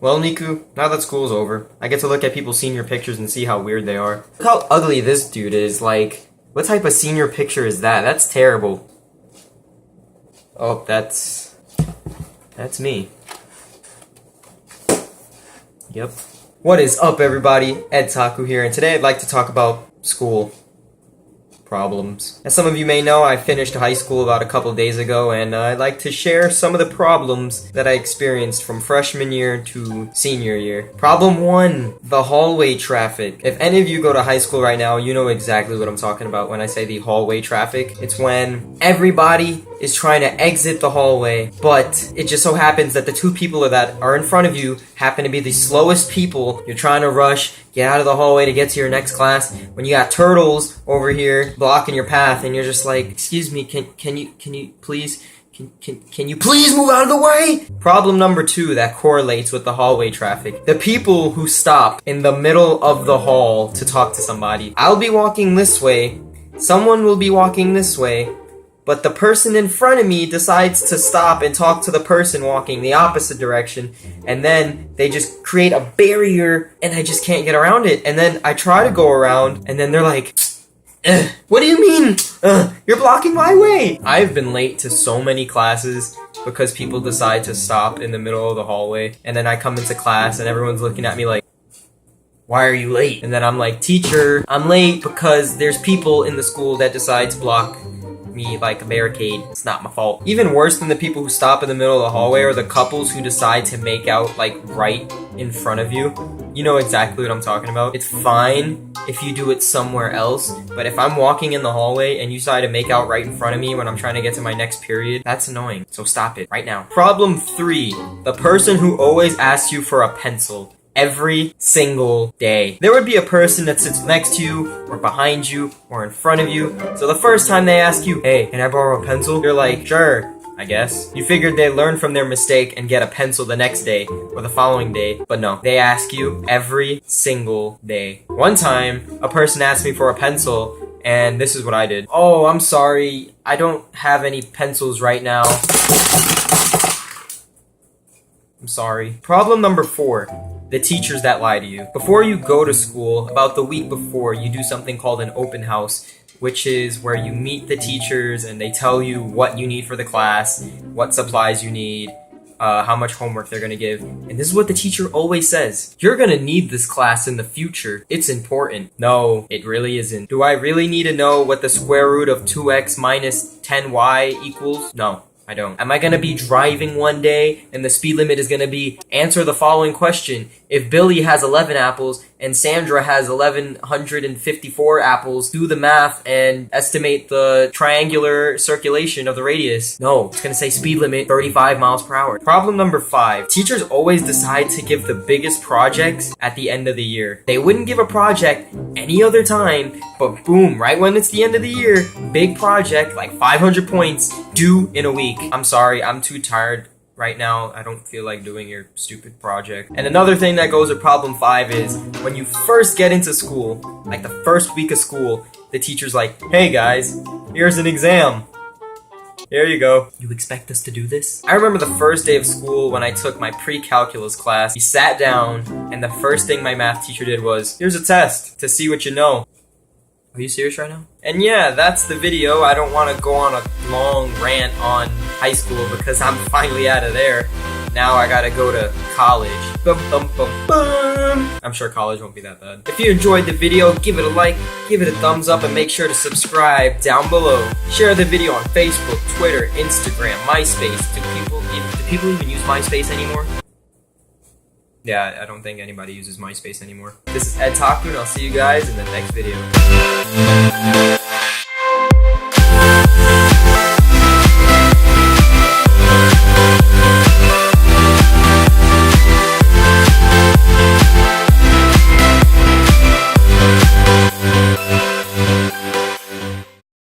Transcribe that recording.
Well, Niku, now that school's over, I get to look at people's senior pictures and see how weird they are. Look how ugly this dude is. Like, what type of senior picture is that? That's terrible. Oh, that's me. Yep. What is up, everybody? Ed Taku here, and today I'd like to talk about school problems. As some of you may know, I finished high school about a couple days ago, and I'd like to share some of the problems that I experienced from freshman year to senior year. Problem 1, the hallway traffic. If any of you go to high school right now, you know exactly what I'm talking about when I say the hallway traffic. It's when everybody is trying to exit the hallway, but it just so happens that the two people that are in front of you happen to be the slowest people. You're trying to rush, get out of the hallway to get to your next class, when you got turtles over here blocking your path, and you're just like, excuse me, can you please move out of the way? Problem number 2 that correlates with the hallway traffic. The people who stop in the middle of the hall to talk to somebody. I'll be walking this way, someone will be walking this way, but the person in front of me decides to stop and talk to the person walking the opposite direction, and then they just create a barrier, and I just can't get around it. And then I try to go around, and then they're like, what do you mean? You're blocking my way! I've been late to so many classes because people decide to stop in the middle of the hallway, and then I come into class and everyone's looking at me like, why are you late? And then I'm like, teacher, I'm late because there's people in the school that decide to block me like a barricade. It's not my fault. Even worse than the people who stop in the middle of the hallway are the couples who decide to make out like right in front of you. You know exactly what I'm talking about. It's fine if you do it somewhere else, but if I'm walking in the hallway and you decide to make out right in front of me when I'm trying to get to my next period, that's annoying. So stop it right now. Problem 3, the person who always asks you for a pencil. Every single day. There would be a person that sits next to you, or behind you, or in front of you. So the first time they ask you, hey, can I borrow a pencil? You're like, sure, I guess. You figured they'd learn from their mistake and get a pencil the next day, or the following day. But no, they ask you every single day. One time, a person asked me for a pencil, and this is what I did. Oh, I'm sorry, I don't have any pencils right now. I'm sorry. Problem number 4. The teachers that lie to you. Before you go to school, about the week before, you do something called an open house, which is where you meet the teachers and they tell you what you need for the class, what supplies you need, how much homework they're gonna give. And this is what the teacher always says. You're gonna need this class in the future. It's important. No, it really isn't. Do I really need to know what the square root of 2x minus 10y equals? No. I don't. Am I gonna be driving one day and the speed limit is gonna be, answer the following question. If Billy has 11 apples and Sandra has 1154 apples, do the math and estimate the triangular circulation of the radius. No, it's gonna say speed limit 35 miles per hour. Problem number 5. Teachers always decide to give the biggest projects at the end of the year. They wouldn't give a project any other time, but boom, right when it's the end of the year, big project, like 500 points, due in a week. I'm sorry, I'm too tired right now. I don't feel like doing your stupid project. And another thing that goes with problem 5 is when you first get into school, like the first week of school, the teacher's like, hey guys, here's an exam. Here you go. You expect us to do this? I remember the first day of school when I took my pre-calculus class. We sat down and the first thing my math teacher did was, here's a test to see what you know. Are you serious right now? And yeah, that's the video. I don't want to go on a long rant on high school because I'm finally out of there. Now I gotta go to college. Bum, bum, bum, bum. I'm sure college won't be that bad. If you enjoyed the video, give it a like, give it a thumbs up, and make sure to subscribe down below. Share the video on Facebook, Twitter, Instagram, MySpace. Do people even use MySpace anymore? Yeah, I don't think anybody uses MySpace anymore. This is Ed Taku, and I'll see you guys in the next video.